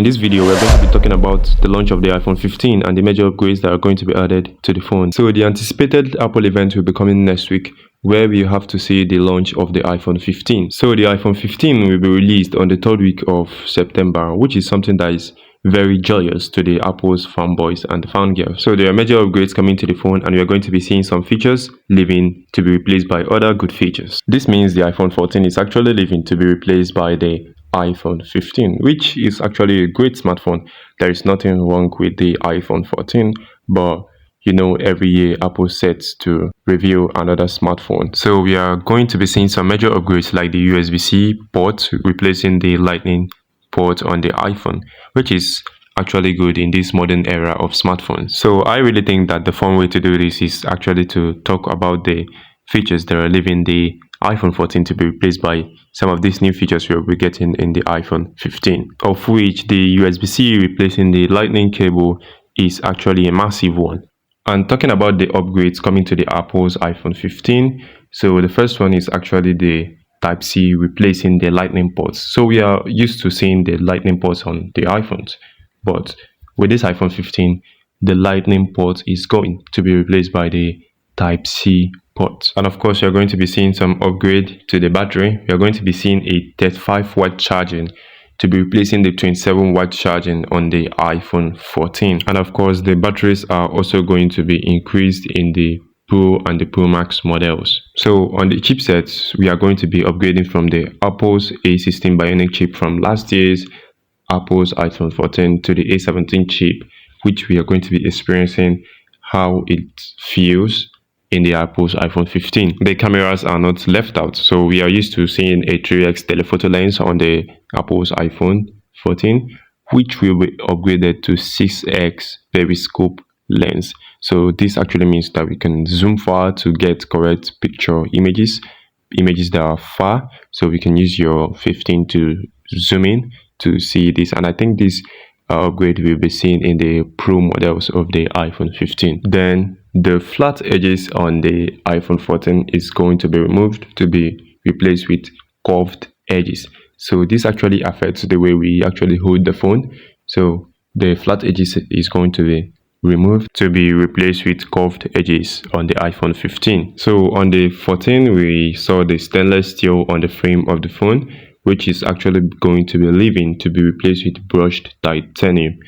In this video, we're going to be talking about the launch of the iPhone 15 and the major upgrades that are going to be added to the phone. So the anticipated Apple event will be coming next week, where we have to see the launch of the iPhone 15. So the iPhone 15 will be released on the third week of September, which is something that is very joyous to the Apple's fanboys and fangirls. So there are major upgrades coming to the phone, and we are going to be seeing some features leaving to be replaced by other good features. This means the iPhone 14 is actually leaving to be replaced by the iPhone 15, which is actually a great smartphone. There is nothing wrong with the iPhone 14, but you know, every year Apple sets to review another smartphone. So we are going to be seeing some major upgrades like the USB-C port replacing the Lightning port on the iPhone, which is actually good in this modern era of smartphones. So I really think that the fun way to do this is actually to talk about the features that are leaving the iPhone 14 to be replaced by some of these new features we'll be getting in the iPhone 15, of which the USB-C replacing the Lightning cable is actually a massive one. And talking about the upgrades coming to the Apple's iPhone 15, so the first one is actually the Type-C replacing the Lightning ports. So we are used to seeing the Lightning ports on the iPhones, but with this iPhone 15, the Lightning port is going to be replaced by the Type-C port. And of course, you're going to be seeing some upgrade to the battery. You're going to be seeing a 35-watt charging to be replacing the 27-watt charging on the iPhone 14. And of course, the batteries are also going to be increased in the Pro and the Pro Max models. So on the chipsets, we are going to be upgrading from the Apple's A16 Bionic chip from last year's Apple's iPhone 14 to the A17 chip, which we are going to be experiencing how it feels in the Apple's iPhone 15. The cameras are not left out, so we are used to seeing a 3x telephoto lens on the Apple's iPhone 14, which will be upgraded to 6x periscope lens. So this actually means that we can zoom far to get correct picture images that are far, so we can use your 15 to zoom in to see this. And I think this upgrade will be seen in the Pro models of the iPhone 15. Then the flat edges on the iPhone 14 is going to be removed to be replaced with curved edges. So this actually affects the way we actually hold the phone. So the flat edges is going to be removed to be replaced with curved edges on the iPhone 15. So on the 14, we saw the stainless steel on the frame of the phone, which is actually going to be leaving to be replaced with brushed titanium.